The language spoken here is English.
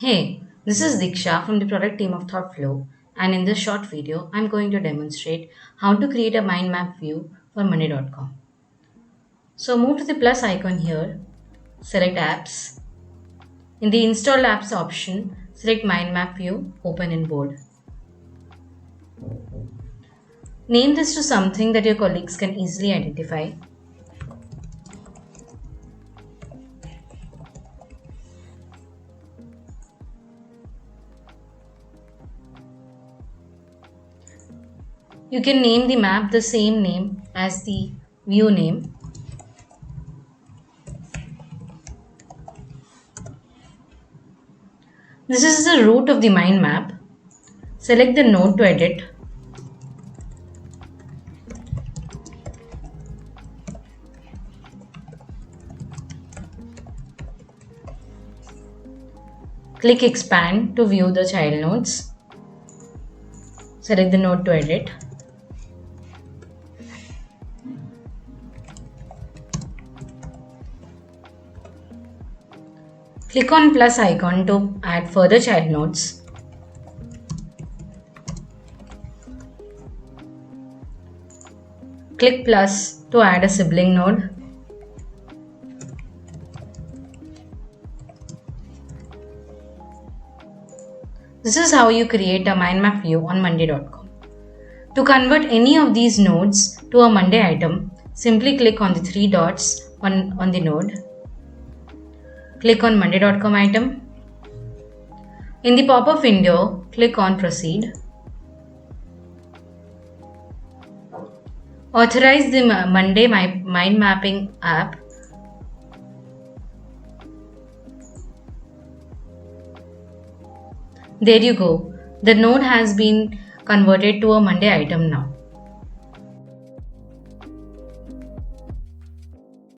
Hey, this is Diksha from the product team of Thoughtflow, and in this short video, I'm going to demonstrate how to create a mind map view for Monday.com. So move to the plus icon here, select apps. In the install apps option, select mind map view, open in bold. Name this to something that your colleagues can easily identify. You can name the map the same name as the view name. This is the root of the mind map. Select the node to edit. Click expand to view the child nodes. Select the node to edit. Click on plus icon to add further child nodes. Click plus to add a sibling node. This is how you create a mind map view on Monday.com. To convert any of these nodes to a Monday item, simply click on the three dots on the node. Click on Monday.com item. In the pop-up window, click on Proceed. Authorize the Monday mind mapping app. There you go. The node has been converted to a Monday item now.